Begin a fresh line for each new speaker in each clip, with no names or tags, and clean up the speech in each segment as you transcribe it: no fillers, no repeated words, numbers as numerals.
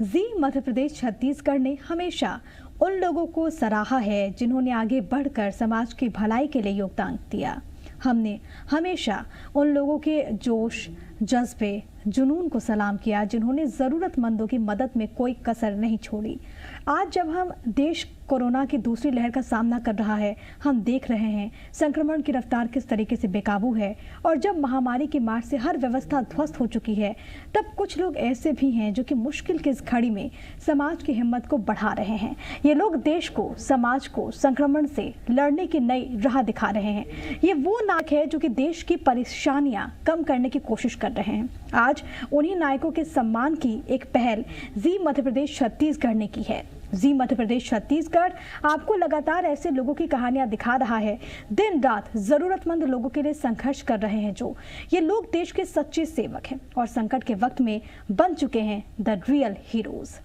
जी मध्य प्रदेश छत्तीसगढ़ ने हमेशा उन लोगों को सराहा है जिन्होंने आगे बढ़कर समाज की भलाई के लिए योगदान दिया। हमने हमेशा उन लोगों के जोश, जज्बे, जुनून को सलाम किया जिन्होंने ज़रूरतमंदों की मदद में कोई कसर नहीं छोड़ी। आज जब हम देश कोरोना की दूसरी लहर का सामना कर रहा है, हम देख रहे हैं संक्रमण की रफ्तार किस तरीके से बेकाबू है और जब महामारी की मार से हर व्यवस्था ध्वस्त हो चुकी है, तब कुछ लोग ऐसे भी हैं जो कि मुश्किल की इस घड़ी में समाज की हिम्मत को बढ़ा रहे हैं। ये लोग देश को, समाज को संक्रमण से लड़ने की नई राह दिखा रहे हैं। ये वो नायक है जो कि देश की परेशानियां कम करने की कोशिश कर रहे हैं। आज उन्हीं नायकों के सम्मान की एक पहल जी मध्य प्रदेश छत्तीसगढ़ ने की है। जी मध्य प्रदेश छत्तीसगढ़ आपको लगातार ऐसे लोगों की कहानियां दिखा रहा है, दिन रात जरूरतमंद लोगों के लिए संघर्ष कर रहे हैं। जो ये लोग देश के सच्चे सेवक हैं और संकट के वक्त में बन चुके हैं द रियल हीरोज।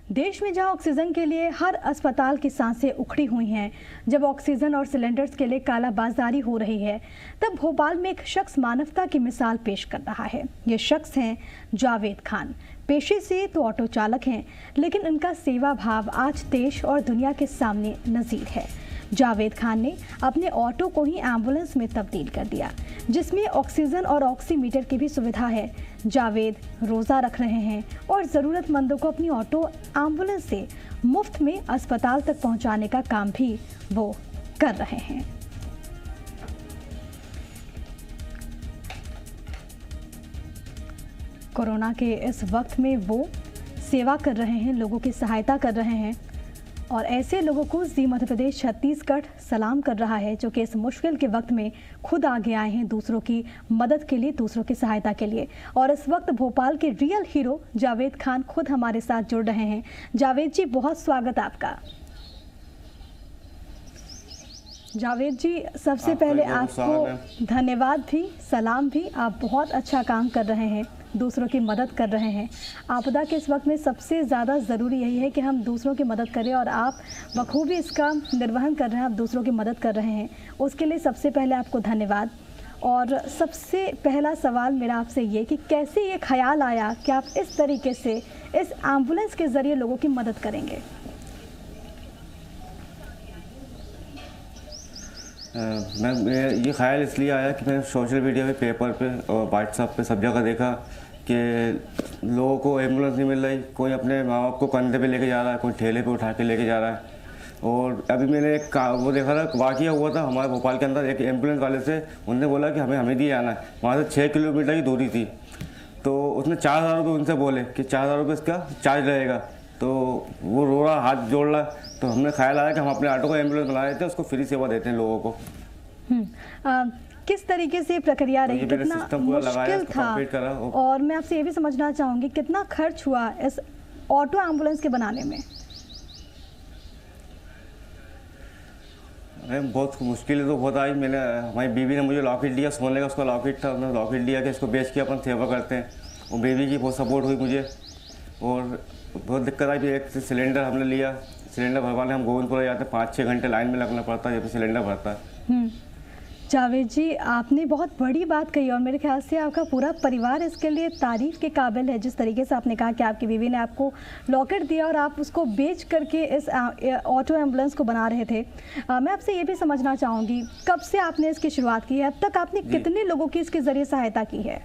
देश में जहां ऑक्सीजन के लिए हर अस्पताल की सांसें उखड़ी हुई हैं, जब ऑक्सीजन और सिलेंडर्स के लिए कालाबाजारी हो रही है, तब भोपाल में एक शख्स मानवता की मिसाल पेश कर रहा है। ये शख्स हैं जावेद खान। पेशे से तो ऑटो चालक हैं, लेकिन उनका सेवा भाव आज देश और दुनिया के सामने नज़ीर है। जावेद खान ने अपने ऑटो को ही एम्बुलेंस में तब्दील कर दिया, जिसमें ऑक्सीजन और ऑक्सीमीटर की भी सुविधा है। जावेद रोज़ा रख रहे हैं और ज़रूरतमंदों को अपनी ऑटो एम्बुलेंस से मुफ्त में अस्पताल तक पहुंचाने का काम भी वो कर रहे हैं। कोरोना के इस वक्त में वो सेवा कर रहे हैं, लोगों की सहायता कर रहे हैं और ऐसे लोगों को जी मध्य प्रदेश छत्तीसगढ़ सलाम कर रहा है जो कि इस मुश्किल के वक्त में खुद आगे आए हैं दूसरों की मदद के लिए, दूसरों की सहायता के लिए। और इस वक्त भोपाल के रियल हीरो जावेद खान खुद हमारे साथ जुड़ रहे हैं। जावेद जी, बहुत स्वागत आपका। जावेद जी, सबसे पहले आपको धन्यवाद भी, सलाम भी। आप बहुत अच्छा काम कर रहे हैं, दूसरों की मदद कर रहे हैं। आपदा के इस वक्त में सबसे ज़्यादा ज़रूरी यही है कि हम दूसरों की मदद करें और आप बखूबी इसका निर्वहन कर रहे हैं, आप दूसरों की मदद कर रहे हैं। उसके लिए सबसे पहले आपको धन्यवाद। और सबसे पहला सवाल मेरा आपसे ये कि कैसे ये ख्याल आया कि आप इस तरीके से इस एम्बुलेंस के ज़रिए लोगों की मदद करेंगे?
मैं ये ख्याल इसलिए आया कि मैंने सोशल मीडिया पे, पेपर पे और व्हाट्सएप पे सब जगह देखा कि लोगों को एम्बुलेंस नहीं मिल रही। कोई अपने माँ बाप को कंधे पे लेके जा रहा है, कोई ठेले पे उठा के लेके जा रहा है। और अभी मैंने एक वो देखा था, वाक़या हुआ था हमारे भोपाल के अंदर। एक एम्बुलेंस वाले से उनने बोला कि हमें दिए आना है। वहाँ से 6 किलोमीटर की दूरी थी, तो उसने 4,000 रुपये उनसे बोले कि 4,000 रुपये इसका चार्ज रहेगा। तो वो रो रहा, हाथ जोड़ रहा। तो हमने ख्याल आया कि हम अपने ऑटो को एम्बुलेंस बना देते हैं, उसको फ्री सेवा देते हैं लोगों को।
किस तरीके से प्रक्रिया रही, कितना मुश्किल था? और मैं आपसे ये भी समझना चाहूँगी कितना खर्च हुआ इस ऑटो एम्बुलेंस के बनाने में?
बहुत मुश्किल तो बहुत आई। हमारी बीवी ने मुझे लॉकेट दिया, सोने का उसका लॉकेट था, उसने लॉकेट दिया कि इसको बेच के अपन सेवा करते हैं। और बीवी की बहुत सपोर्ट हुई मुझे। और बहुत दिक्कत आई। एक सिलेंडर हमने लिया, सिलेंडर भरवाने हम गोविंदपुरा जाते, 5-6 घंटे लाइन में लगना पड़ता है जब सिलेंडर भरता है।
जावेद जी, आपने बहुत बड़ी बात कही और मेरे ख्याल से आपका पूरा परिवार इसके लिए तारीफ़ के काबिल है। जिस तरीके से आपने कहा कि आपकी बीवी ने आपको लॉकेट दिया और आप उसको बेच करके इस ऑटो एम्बुलेंस को बना रहे थे। मैं आपसे ये भी समझना चाहूँगी, कब से आपने इसकी शुरुआत की है, अब तक आपने कितने लोगों की इसके ज़रिए सहायता की है?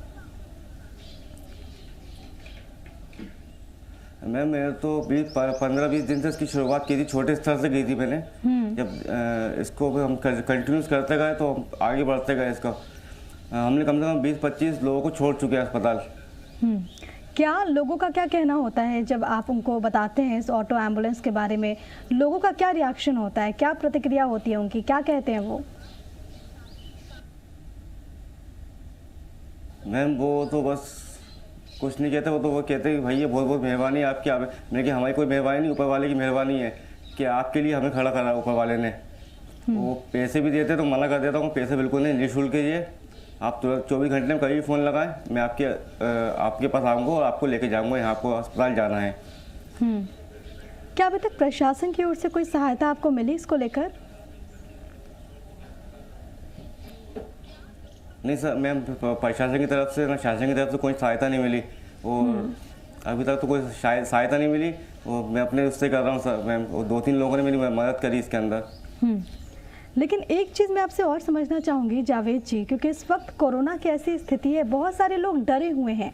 मैम मैंने तो 15-20 दिन से इसकी शुरुआत की थी, छोटे स्तर से की थी मैंने। जब इसको हम कंटिन्यूस करते गए तो हम आगे बढ़ते गए। इसका हमने कम से कम 20-25 लोगों को छोड़ चुके हैं अस्पताल।
क्या लोगों का क्या कहना होता है जब आप उनको बताते हैं इस ऑटो एम्बुलेंस के बारे में? लोगों का क्या रिएक्शन होता है, क्या प्रतिक्रिया होती है उनकी, क्या कहते हैं वो?
मैम वो तो बस कुछ नहीं कहते। वो कहते हैं भैया बहुत बहुत मेहरबानी है आपकी। मैंने कहा हमारी कोई मेहरबानी नहीं, ऊपर वाले की मेहरबानी है कि आपके लिए हमें खड़ा करा ऊपर वाले ने। वो पैसे भी देते तो मना कर देता हूँ, पैसे बिल्कुल नहीं, निःशुल्क कीजिए। आप तुरंत 24 घंटे में कभी भी फ़ोन लगाएं, मैं आपके पास आऊँगा और आपको लेके जाऊँगा, यहाँ आपको अस्पताल जाना है।
क्या अभी तक प्रशासन की ओर से कोई सहायता आपको मिली इसको लेकर?
नहीं सर मैम, प्रशासन की तरफ से ना शासन की तरफ से कोई सहायता नहीं मिली और अभी तक तो कोई सहायता नहीं मिली। और मैं अपने उससे कर रहा हूँ सर मैम, 2-3 लोगों ने मेरी मदद करी इसके अंदर।
लेकिन एक चीज़ मैं आपसे और समझना चाहूँगी जावेद जी, क्योंकि इस वक्त कोरोना की ऐसी स्थिति है, बहुत सारे लोग डरे हुए हैं।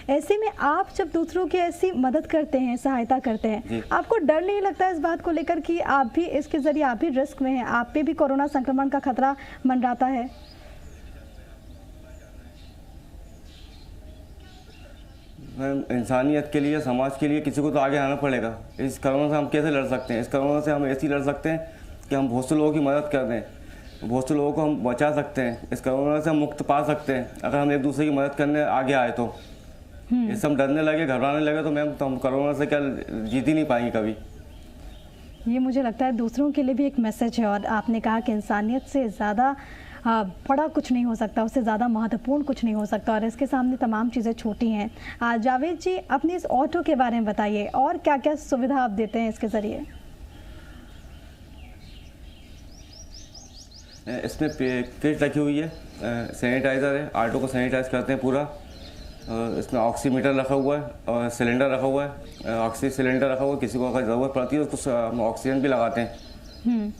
ऐसे में आप जब दूसरों की ऐसी मदद करते हैं, सहायता करते हैं, आपको डर नहीं लगता इस बात को लेकर कि आप भी इसके ज़रिए आप भी रिस्क में हैं, आप पे भी कोरोना संक्रमण का खतरा मंडराता है?
मैम इंसानियत के लिए, समाज के लिए किसी को तो आगे आना पड़ेगा। इस कोरोना से हम कैसे लड़ सकते हैं? इस कोरोना से हम ऐसे ही लड़ सकते हैं कि हम बहुत से लोगों की मदद कर दें, बहुत से लोगों को हम बचा सकते हैं। इस कोरोना से हम मुक्त पा सकते हैं अगर हम एक दूसरे की मदद करने आगे आए तो। इससे हम डरने लगे, घबराने लगे तो मैम तो हम कोरोना से क्या जीत ही नहीं पाएंगे कभी।
ये मुझे लगता है दूसरों के लिए भी एक मैसेज है और आपने कहा कि इंसानियत से ज़्यादा बड़ा कुछ नहीं हो सकता, उससे ज़्यादा महत्वपूर्ण कुछ नहीं हो सकता और इसके सामने तमाम चीज़ें छोटी हैं। जावेद जी, अपने इस ऑटो के बारे में बताइए और क्या क्या सुविधा आप देते हैं इसके ज़रिए?
इसमें किट रखी हुई है, सैनिटाइज़र है, ऑटो को सैनिटाइज करते हैं पूरा। इसमें ऑक्सीमीटर रखा हुआ है और सिलेंडर रखा हुआ है, ऑक्सीजन सिलेंडर रखा हुआ है। किसी को अगर ज़रूरत पड़ती है उसको हम ऑक्सीजन भी लगाते हैं।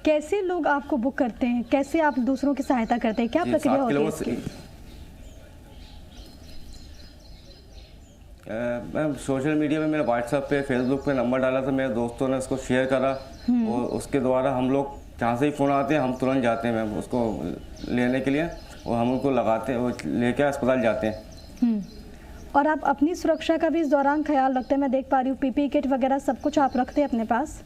कैसे लोग आपको बुक करते हैं, कैसे आप दूसरों की सहायता करते हैं, क्या प्रक्रिया होती है इसकी?
मैम सोशल मीडिया में, मेरा व्हाट्सएप पे, फेसबुक पे नंबर डाला था, मेरे दोस्तों ने उसको शेयर करा और उसके द्वारा हम लोग जहाँ से ही फ़ोन आते हैं हम तुरंत जाते हैं मैम उसको लेने के लिए और हम उनको लगाते हैं और लेके अस्पताल जाते हैं।
और आप अपनी सुरक्षा का भी इस दौरान ख्याल रखते हैं? मैं देख पा रही हूँ पीपीई किट वगैरह सब कुछ आप रखते हैं अपने पास?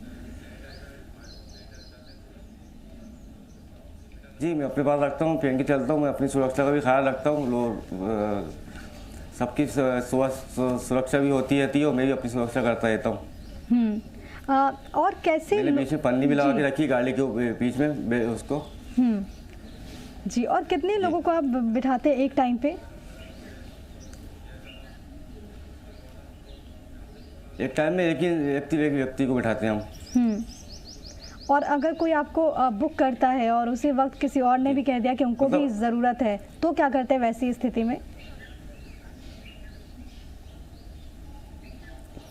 जी मैं अपने पास रखता हूँ, पहन के चलता हूँ। मैं अपनी सुरक्षा का भी ख्याल रखता हूँ, लोग सबकी सुरक्षा भी होती रहती है और मैं भी अपनी सुरक्षा करता रहता हूँ।
और कैसे
मैंने बीच में पन्नी भी लगा के रखी गाड़ी के बीच में उसको।
जी, और कितने लोगों को आप बिठाते हैं एक टाइम पे?
एक टाइम में एक ही व्यक्ति को बिठाते हैं हम।
और अगर कोई आपको बुक करता है और उसी वक्त किसी और ने भी कह दिया कि उनको भी ज़रूरत है, तो क्या करते हैं वैसी स्थिति में?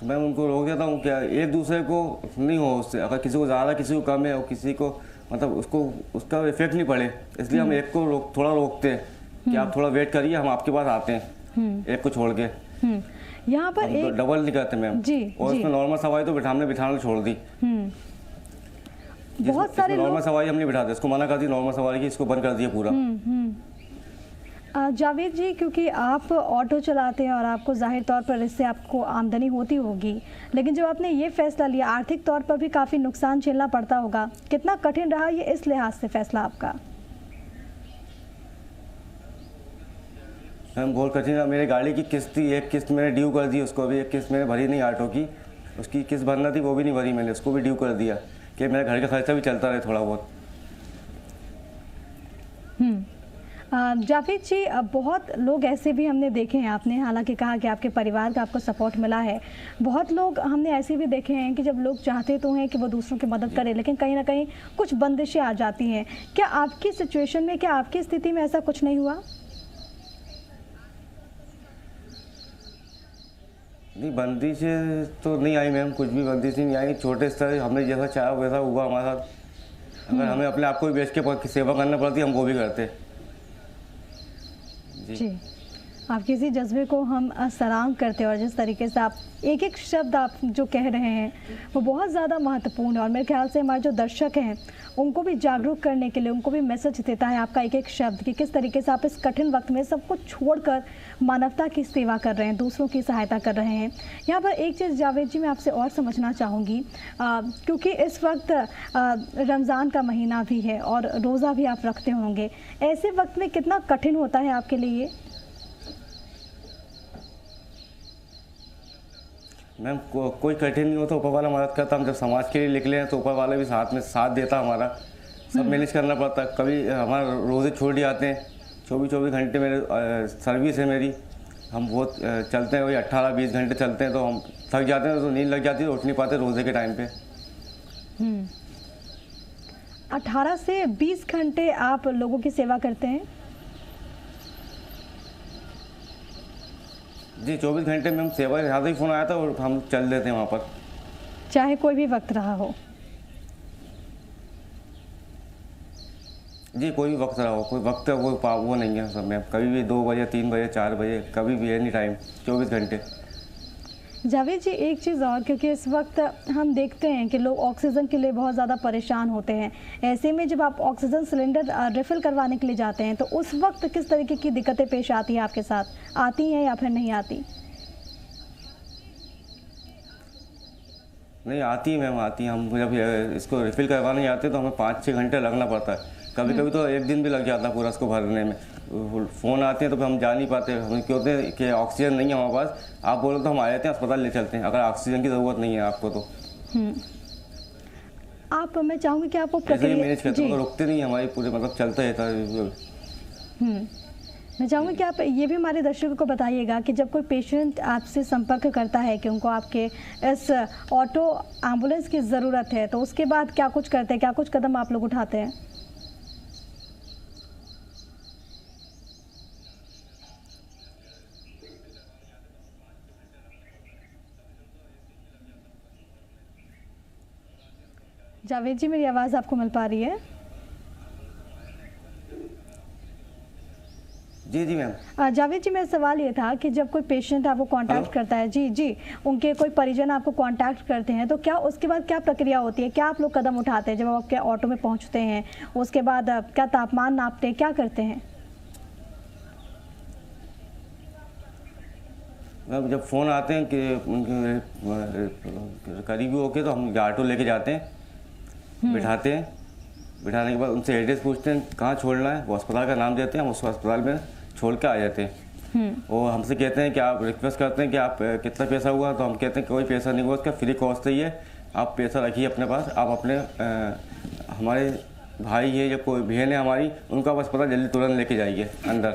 मैं उनको रोक देता हूँ, क्या एक दूसरे को नहीं हो उससे, अगर किसी को ज़्यादा किसी को कम है और किसी को मतलब उसको उसका इफेक्ट नहीं पड़े, इसलिए हम एक को थोड़ा रोकते हैं कि आप थोड़ा वेट करिए, हम आपके पास आते हैं एक को छोड़ के।
यहाँ पर एक
डबल नहीं करते मैम।
जी,
और उसमें नॉर्मल सवारी तो बिठाना छोड़ दी।
बहुत सारे
नॉर्मल सवारी हम नहीं बिठाते, इसको मना कर दी नॉर्मल सवारी की, इसको बंद कर दिया पूरा।
जावेद जी, क्योंकि आप ऑटो चलाते हैं और आपको जाहिर तौर पर इससे आपको आमदनी होती होगी, लेकिन जब आपने ये फैसला लिया आर्थिक तौर पर भी काफ़ी नुकसान झेलना पड़ता होगा, कितना कठिन रहा ये इस लिहाज से फैसला आपका?
मैम बहुत कठिन है। मेरी गाड़ी की किस्त थी, एक किस्त मैंने ड्यू कर दी उसको, अभी एक किस्त मैंने भरी नहीं ऑटो की, उसकी किस्त भरना थी वो भी नहीं भरी मैंने, उसको भी ड्यू कर दिया कि मेरे घर का खर्चा भी चलता रहे थोड़ा बहुत।
जावेद जी, बहुत लोग ऐसे भी हमने देखे हैं, आपने हालांकि कहा कि आपके परिवार का आपको सपोर्ट मिला है, बहुत लोग हमने ऐसे भी देखे हैं कि जब लोग चाहते तो हैं कि वो दूसरों की मदद करें, लेकिन कहीं ना कहीं कुछ बंदिशें आ जाती हैं। क्या आपकी सिचुएशन में, क्या आपकी स्थिति में ऐसा कुछ नहीं हुआ?
नहीं, बंदिशें तो नहीं आई मैम, कुछ भी बंदिशें नहीं आई। छोटे स्तर हमने जैसा चाहा वैसा हुआ हमारा साथ। अगर हमें अपने आप को भी बेच के सेवा करना पड़ती हम वो भी करते।
जी, आपके इसी जज्बे को हम सलाम करते हैं और जिस तरीके से आप एक एक शब्द आप जो कह रहे हैं वो बहुत ज़्यादा महत्वपूर्ण है और मेरे ख्याल से हमारे जो दर्शक हैं उनको भी जागरूक करने के लिए, उनको भी मैसेज देता है आपका एक एक शब्द कि किस तरीके से आप इस कठिन वक्त में सब कुछ छोड़कर मानवता की सेवा कर रहे हैं, दूसरों की सहायता कर रहे हैं। यहाँ पर एक चीज़ जावेद जी मैं आपसे और समझना चाहूँगी, क्योंकि इस वक्त रमज़ान का महीना भी है और रोज़ा भी आप रखते होंगे, ऐसे वक्त में कितना कठिन होता है आपके लिए?
मैम कोई कठिन नहीं होता, ऊपर वाला मदद करता। हम जब समाज के लिए निकले हैं तो ऊपर वाला भी साथ में साथ देता हमारा, सब मैनेज करना पड़ता। कभी हमारा रोज़े छूट जाते हैं, 24 घंटे मेरे सर्विस है मेरी, हम बहुत चलते हैं, वही 18-20 घंटे चलते हैं, तो हम थक जाते हैं, तो नींद लग जाती है, उठ नहीं पाते रोज़े के टाइम पे।
18 से 20 घंटे आप लोगों की सेवा करते हैं?
जी, 24 घंटे में हम सेवा, यहाँ से ही फ़ोन आया था और हम चल देते हैं वहाँ पर,
चाहे कोई भी वक्त रहा हो।
जी कोई भी वक्त रहा हो, कोई वक्त का कोई वो नहीं है सब में, कभी भी 2 बजे, 3 बजे, 4 बजे, कभी भी एनी टाइम, 24 घंटे।
जावेद जी, एक चीज़ और, क्योंकि इस वक्त हम देखते हैं कि लोग ऑक्सीजन के लिए बहुत ज़्यादा परेशान होते हैं, ऐसे में जब आप ऑक्सीजन सिलेंडर रिफ़िल करवाने के लिए जाते हैं तो उस वक्त किस तरीके की दिक्कतें पेश आती हैं आपके साथ, आती हैं या फिर नहीं आती?
नहीं आती है मैम, आती है। हम जब इसको रिफ़िल करवाने जाते हैं तो हमें 5-6 घंटे लगना पड़ता है, कभी कभी तो 1 दिन भी लग जाता है पूरा इसको भरने में। फ़ोन आते हैं तो फिर हम जा नहीं पाते, हम क्यों होते हैं कि ऑक्सीजन नहीं है हमारे पास, आप बोलो तो हम आ जाते हैं, अस्पताल ले चलते हैं अगर ऑक्सीजन की ज़रूरत नहीं है आपको तो।
आप, मैं चाहूँगी कि आप वो
ऐसे ही
प्रक्रिया
मैनेज करते हैं, रुकते नहीं हमारी पूरे, मतलब चलता रहता है।
मैं चाहूँगी कि आप ये भी हमारे दर्शकों को बताइएगा कि जब कोई पेशेंट आपसे संपर्क करता है कि उनको आपके इस ऑटो एम्बुलेंस की ज़रूरत है, तो उसके बाद क्या कुछ करते हैं, क्या कुछ कदम आप लोग उठाते हैं? जावेद जी, मेरी आवाज़ आपको मिल पा रही है?
जी जी मैम।
जावेद जी, मेरा सवाल ये था कि जब कोई पेशेंट आपको कांटेक्ट करता है, जी जी, उनके कोई परिजन आपको कांटेक्ट करते हैं, तो क्या उसके बाद क्या प्रक्रिया होती है, क्या आप लोग कदम उठाते हैं जब आप आपके ऑटो में पहुंचते हैं? उसके बाद क्या तापमान नापते हैं, क्या करते हैं?
मैम जब फ़ोन आते हैं कि उनके करीबी होके तो हम ऑटो लेके जाते हैं, बिठाते हैं, बिठाने के बाद उनसे एड्रेस पूछते हैं कहाँ छोड़ना है, वो अस्पताल का नाम देते हैं, हम उस अस्पताल में छोड़ के आ जाते हैं। वो हमसे कहते हैं कि आप रिक्वेस्ट करते हैं कि आप कितना पैसा हुआ, तो हम कहते हैं कोई पैसा नहीं हुआ, उसका फ्री कॉस्ट ही है, आप पैसा रखिए अपने पास, आप अपने हमारे भाई है या कोई बहन है हमारी, उनका आप अस्पताल जल्दी तुरंत लेके जाइए अंदर।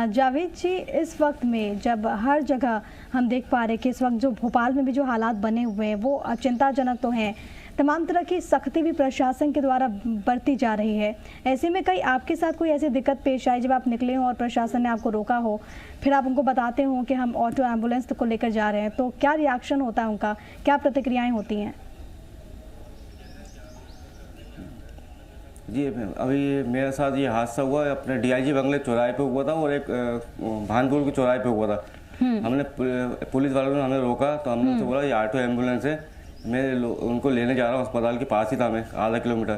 जावेद जी, इस वक्त में जब हर जगह हम देख पा रहे हैं कि इस वक्त जो भोपाल में भी जो हालात बने हुए हैं वो चिंताजनक तो हैं, तमाम तरह की सख्ती भी प्रशासन के द्वारा बरती जा रही है, ऐसे में कहीं आपके साथ कोई ऐसी दिक्कत पेश आई जब आप निकले हो और प्रशासन ने आपको रोका हो, फिर आप उनको बताते हो कि हम ऑटो एम्बुलेंस को लेकर जा रहे हैं, तो क्या रिएक्शन होता है उनका, क्या प्रतिक्रियाएं होती हैं?
जी अभी मेरे साथ ये हादसा हुआ अपने DIG बंगले चौराहे पे हुआ था और एक भानपुर के चौराहे पे हुआ था। हमने पुलिस वालों ने हमें रोका तो हमने उनसे बोला ये ऑटो एम्बुलेंस है, मैं उनको लेने जा रहा हूँ, अस्पताल के पास ही था, मैं आधा किलोमीटर।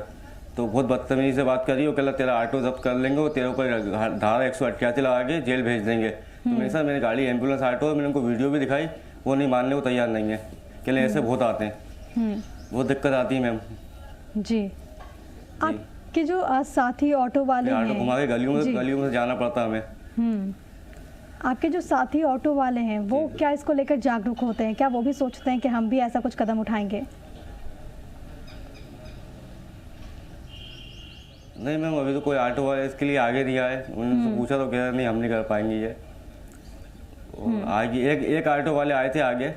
तो बहुत बदतमीजी से बात करी, वो कहला तेरा ऑटो जब्त कर लेंगे और तेरे ऊपर धारा 188 लगा के जेल भेज देंगे। तो मेरे साथ मेरी गाड़ी एम्बुलेंस ऑटो है, मैंने उनको वीडियो भी दिखाई, वो नहीं मानने को तैयार नहीं है, कहले ऐसे बहुत आते हैं, बहुत दिक्कत आती है मैम।
जी, आपके जो साथी ऑटो वाले हैं,
ऑटो घुमा के गलियों में जाना पड़ता हमें।
आपके जो साथी ऑटो वाले हैं वो क्या इसको लेकर जागरूक होते हैं, क्या वो भी सोचते हैं कि हम भी ऐसा कुछ कदम उठाएंगे?
नहीं मैम, अभी तो कोई ऑटो वाले इसके लिए आगे नहीं आए, उन्होंने पूछा तो कह रहे नहीं हम नहीं कर पाएंगे ये। आगे एक ऑटो वाले आए थे आगे,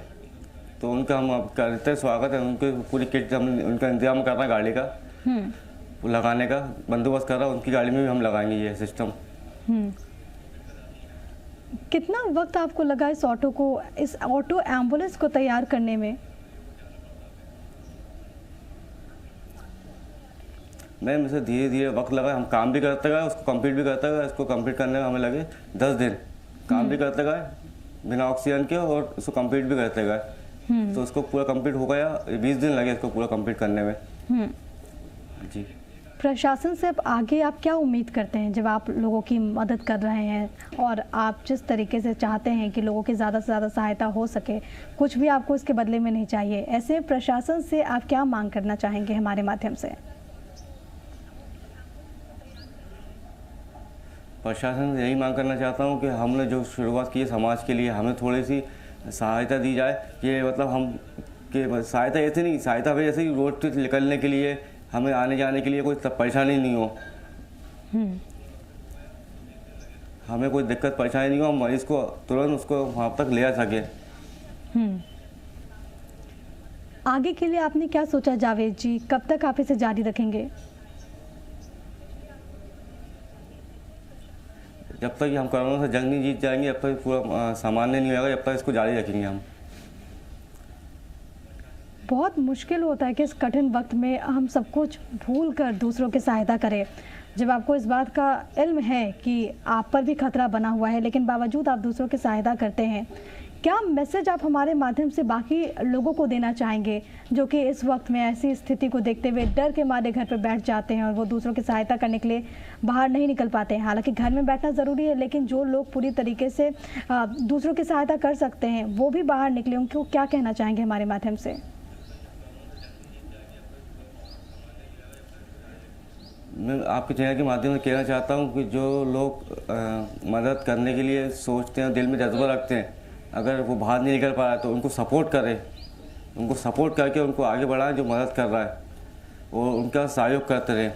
तो उनका हम अब करते हैं स्वागत है, उनके पूरी किट हम उनका इंतजाम कर रहे हैं, गाड़ी का लगाने का बंदोबस्त कर रहा है, उनकी गाड़ी में भी हम लगाएंगे ये सिस्टम।
कितना वक्त आपको लगा इस ऑटो एम्बुलेंस को तैयार करने में?
मैम इसे धीरे धीरे वक्त लगा, हम काम भी करते गए, उसको कंप्लीट भी करते गए, इसको कंप्लीट करने में हमें लगे 10 दिन, काम भी करते गए बिना ऑक्सीजन के और उसको कंप्लीट भी करते गए, तो उसको पूरा कंप्लीट हो गया, 20 दिन लगे इसको पूरा कंप्लीट करने में। जी,
प्रशासन से अब आगे आप क्या उम्मीद करते हैं जब आप लोगों की मदद कर रहे हैं और आप जिस तरीके से चाहते हैं कि लोगों की ज़्यादा से ज़्यादा सहायता हो सके, कुछ भी आपको इसके बदले में नहीं चाहिए, ऐसे प्रशासन से आप क्या मांग करना चाहेंगे हमारे माध्यम से?
प्रशासन से यही मांग करना चाहता हूँ कि हमने जो शुरुआत की है समाज के लिए, हमें थोड़ी सी सहायता दी जाए, कि मतलब हम कि सहायता ऐसे नहीं, सहायता हमें ऐसे ही रोड पे निकलने के लिए, हमें आने जाने के लिए कोई परेशानी नहीं हो, हमें कोई दिक्कत परेशानी नहीं हो, हम मरीज़ को तुरंत उसको वहाँ तक ले आ सकें।
आगे के लिए आपने क्या सोचा जावेद जी, कब तक आप इसे जारी रखेंगे?
जब तक हम कोरोना से जंग नहीं जीत जाएंगे, जब तक पूरा सामान्य नहीं होगा, जब तक इसको जारी रखेंगे हम।
बहुत मुश्किल होता है कि इस कठिन वक्त में हम सब कुछ भूल कर दूसरों की सहायता करें। जब आपको इस बात का इल्म है कि आप पर भी खतरा बना हुआ है, लेकिन बावजूद आप दूसरों की सहायता करते हैं, क्या मैसेज आप हमारे माध्यम से बाकी लोगों को देना चाहेंगे जो कि इस वक्त में ऐसी स्थिति को देखते हुए डर के मारे घर पर बैठ जाते हैं और वो दूसरों की सहायता करने के लिए बाहर नहीं निकल पाते हैं? हालांकि घर में बैठना ज़रूरी है, लेकिन जो लोग पूरी तरीके से दूसरों की सहायता कर सकते हैं वो भी बाहर निकले, उनको क्या कहना चाहेंगे हमारे माध्यम से?
मैं आपके चैनल के माध्यम से कहना चाहता हूँ कि जो लोग मदद करने के लिए सोचते हैं, दिल में जज्बा रखते हैं, अगर वो बाहर नहीं निकल पा रहा है तो उनको सपोर्ट करें, उनको सपोर्ट करके उनको आगे बढ़ाएं जो मदद कर रहा है, और उनका सहयोग करते रहें।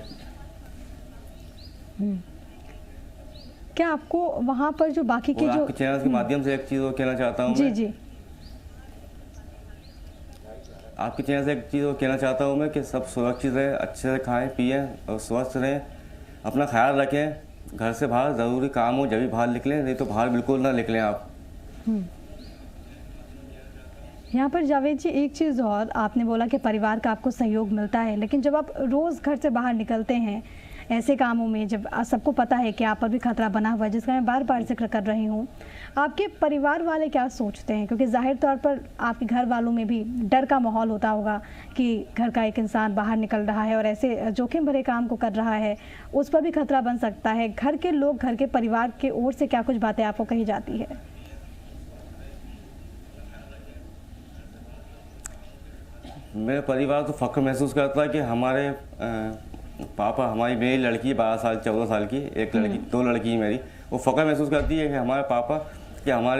क्या आपको वहाँ पर जो बाकी के जो
आपके चैनल के माध्यम से एक चीज़ और कहना चाहता हूँ
जी जी
आपके चैनल से एक चीज़ और कहना चाहता हूँ मैं कि सब सुरक्षित रहें, अच्छे से खाएं पिएं और स्वस्थ रहें, अपना ख्याल रखें। घर से बाहर ज़रूरी काम हो जब भी बाहर निकलें, नहीं तो बाहर बिल्कुल ना निकलें आप।
यहाँ पर जावेद जी एक चीज़ और, आपने बोला कि परिवार का आपको सहयोग मिलता है, लेकिन जब आप रोज़ घर से बाहर निकलते हैं ऐसे कामों में, जब सबको पता है कि आप पर भी खतरा बना हुआ है, जिसका मैं बार बार जिक्र कर रही हूँ, आपके परिवार वाले क्या सोचते हैं? क्योंकि जाहिर तौर पर आपके घर वालों में भी डर का माहौल होता होगा कि घर का एक इंसान बाहर निकल रहा है और ऐसे जोखिम भरे काम को कर रहा है, उस पर भी खतरा बन सकता है। घर के लोग, घर के परिवार की ओर से क्या कुछ बातें आपको कही जाती है?
मेरा परिवार तो फ़ख्र महसूस करता है कि हमारे पापा, हमारी मेरी लड़की 12 साल 14 साल की, एक लड़की, 2 लड़की मेरी, वो फ़ख्र महसूस करती है कि हमारे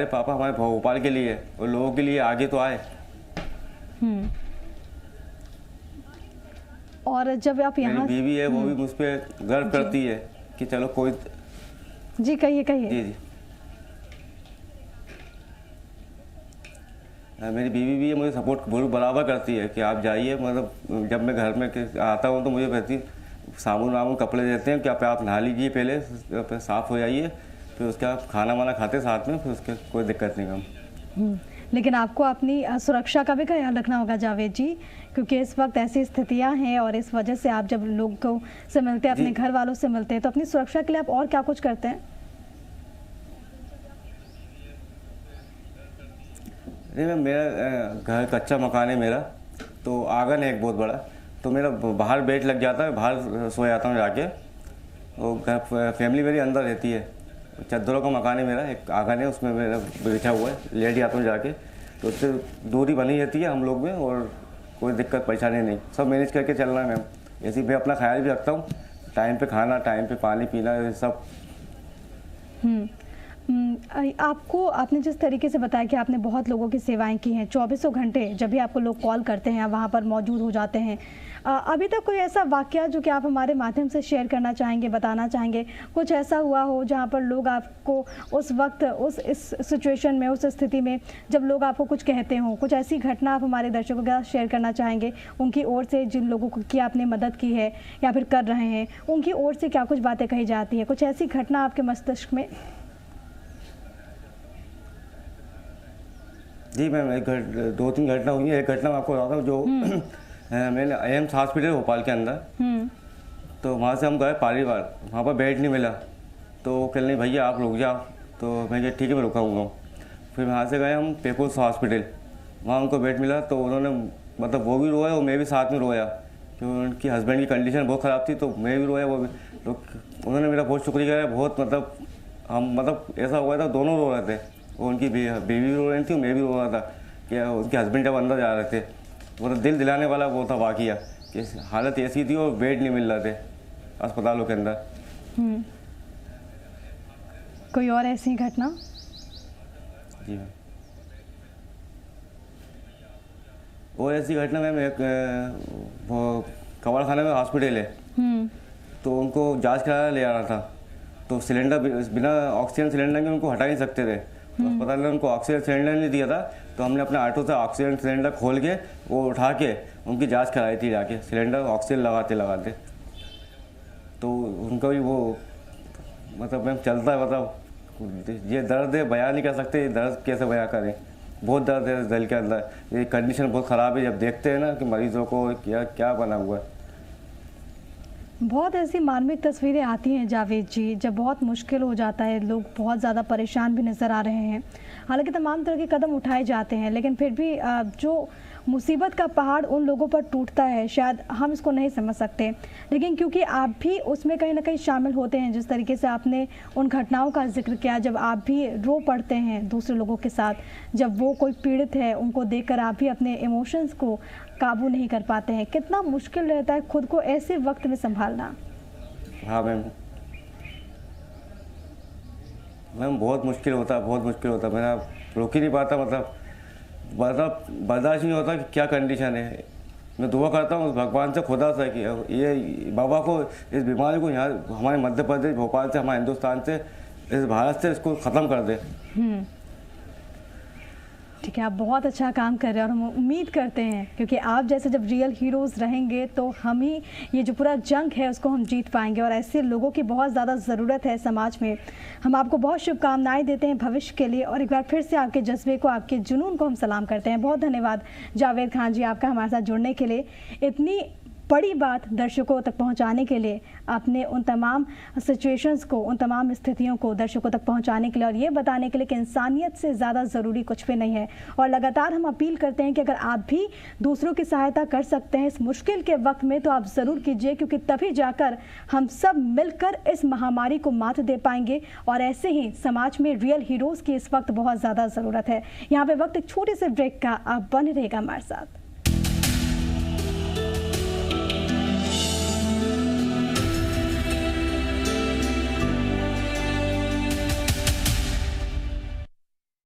पापा हमारे भोपाल के लिए और लोगों के लिए आगे तो आए।
और जब आप यहाँ,
मेरी बीवी है वो भी मुझ पर गर्व करती है कि चलो कोई।
जी कहिए कहिए।
जी मेरी बीवी भी है, मुझे सपोर्ट बराबर करती है कि आप जाइए। मतलब जब मैं घर में आता हूँ तो मुझे कहती, साबुन वाबुन कपड़े देते हैं कि आप नहा लीजिए, पहले साफ़ हो जाइए, फिर उसके बाद खाना वाना खाते साथ में, फिर उसके कोई दिक्कत नहीं कम।
लेकिन आपको अपनी सुरक्षा का भी ख्याल रखना होगा जावेद जी, क्योंकि इस वक्त ऐसी स्थितियां हैं और इस वजह से आप जब लोगों से मिलते हैं, अपने घर वालों से मिलते हैं, तो अपनी सुरक्षा के लिए आप और क्या कुछ करते हैं?
नहीं, मेरा घर कच्चा मकान है मेरा, तो आंगन है एक बहुत बड़ा, तो मेरा बाहर बेड लग जाता है, बाहर सो जाता हूँ जाके। और घर फैमिली मेरी अंदर रहती है, चद्दरों का मकान है मेरा, एक आंगन है उसमें मेरा बिछा हुआ है, लेट जाता हूँ जाके, तो उससे दूरी बनी रहती है हम लोग में और कोई दिक्कत परेशानी नहीं, सब मैनेज करके चलना है मैम। ऐसे मैं अपना ख्याल भी रखता हूँ, टाइम पे खाना, टाइम पे पानी पीना, ये सब।
आपको, आपने जिस तरीके से बताया कि आपने बहुत लोगों की सेवाएं की हैं, 24 घंटे जब भी आपको लोग कॉल करते हैं वहाँ पर मौजूद हो जाते हैं, अभी तक कोई ऐसा वाकया जो कि आप हमारे माध्यम से शेयर करना चाहेंगे, बताना चाहेंगे? कुछ ऐसा हुआ हो जहाँ पर लोग आपको उस वक्त, इस सिचुएशन में, उस स्थिति में जब लोग आपको कुछ कहते हों, कुछ ऐसी घटना आप हमारे दर्शकों के साथ शेयर करना चाहेंगे? उनकी ओर से जिन लोगों की आपने मदद की है या फिर कर रहे हैं, उनकी ओर से क्या कुछ बातें कही जाती है? कुछ ऐसी घटना आपके मस्तिष्क में?
जी मैम, 2-3 घटना हुई है। एक घटना मैं आपको बताता हूँ, जो मैंने एम्स हॉस्पिटल भोपाल के अंदर, तो वहाँ से हम गए परिवार, वहाँ पर बेड नहीं मिला, तो कल नहीं भैया आप रुक जाओ, तो मैं कहा ठीक है मैं रुका हूँ। फिर वहाँ से गए हम पीपुल्स हॉस्पिटल, वहाँ उनको बेड मिला, तो उन्होंने, मतलब वो भी रोया और मैं भी साथ में रोया, क्योंकि उनकी हस्बैंड की कंडीशन बहुत ख़राब थी, तो मैं भी रोया, वो भी। तो उन्होंने मेरा बहुत शुक्रिया किया, बहुत, मतलब हम, मतलब ऐसा हुआ था दोनों रो रहे थे, उनकी बेबी भी रो रही थी, मैं भी रो रहा था कि उनके हस्बैंड जब अंदर जा रहे थे। मतलब दिल दिलाने वाला वो था वाक़या कि हालत ऐसी थी और बेड नहीं मिल रहे थे अस्पतालों के अंदर।
कोई और ऐसी घटना?
जी मैम, और ऐसी घटना मैम, एक वो कवाड़ खाने में हॉस्पिटल है, तो उनको जांच कराने ले आना था, तो सिलेंडर बिना ऑक्सीजन सिलेंडर के उनको हटा नहीं सकते थे। तो अस्पताल ने उनको ऑक्सीजन सिलेंडर नहीं दिया था, तो हमने अपने ऑटो से ऑक्सीजन सिलेंडर खोल के वो उठा के उनकी जांच कराई थी जाके, सिलेंडर ऑक्सीजन लगाते लगाते। तो उनका भी वो मतलब मैम चलता है, मतलब ये दर्द है, बयान नहीं कर सकते, ये दर्द कैसे बयां करें। बहुत दर्द है दिल के अंदर, ये कंडीशन बहुत ख़राब है। जब देखते हैं ना कि मरीजों को क्या क्या बना हुआ है।
बहुत ऐसी मार्मिक तस्वीरें आती हैं जावेद जी, जब बहुत मुश्किल हो जाता है, लोग बहुत ज़्यादा परेशान भी नज़र आ रहे हैं। हालांकि तमाम तरह के कदम उठाए जाते हैं, लेकिन फिर भी जो मुसीबत का पहाड़ उन लोगों पर टूटता है, शायद हम इसको नहीं समझ सकते। लेकिन क्योंकि आप भी उसमें कहीं ना कहीं शामिल होते हैं, जिस तरीके से आपने उन घटनाओं का जिक्र किया, जब आप भी रो पड़ते हैं दूसरे लोगों के साथ, जब वो कोई पीड़ित है उनको देखकर आप भी अपने इमोशंस को काबू नहीं कर पाते हैं, कितना मुश्किल रहता है खुद को ऐसे वक्त में संभालना।
हाँ मैम, बहुत मुश्किल होता है, बहुत मुश्किल होता है। मैं रोक ही नहीं पाता, मतलब बर्दाश्त नहीं होता कि क्या कंडीशन है। मैं दुआ करता हूँ भगवान से, खुदा से, कि ये बाबा को, इस बीमारी को यहाँ हमारे मध्य प्रदेश, भोपाल से, हमारे हिंदुस्तान से, इस भारत से इसको ख़त्म कर दे।
ठीक है, आप बहुत अच्छा काम कर रहे हैं और हम उम्मीद करते हैं, क्योंकि आप जैसे जब रियल हीरोज़ रहेंगे तो हम ही ये जो पूरा जंग है उसको हम जीत पाएंगे, और ऐसे लोगों की बहुत ज़्यादा ज़रूरत है समाज में। हम आपको बहुत शुभकामनाएं देते हैं भविष्य के लिए, और एक बार फिर से आपके जज्बे को, आपके जुनून को हम सलाम करते हैं। बहुत धन्यवाद जावेद खान जी आपका हमारे साथ जुड़ने के लिए, इतनी बड़ी बात दर्शकों तक पहुंचाने के लिए, आपने उन तमाम सिचुएशंस को, उन तमाम स्थितियों को दर्शकों तक पहुंचाने के लिए, और ये बताने के लिए कि इंसानियत से ज़्यादा ज़रूरी कुछ भी नहीं है। और लगातार हम अपील करते हैं कि अगर आप भी दूसरों की सहायता कर सकते हैं इस मुश्किल के वक्त में, तो आप ज़रूर कीजिए, क्योंकि तभी जाकर हम सब मिलकर इस महामारी को मात दे पाएंगे। और ऐसे ही समाज में रियल हीरोज़ की इस वक्त बहुत ज़्यादा ज़रूरत है। यहाँ पे वक्त एक छोटे से ब्रेक का, आप बने रहेगा हमारे साथ।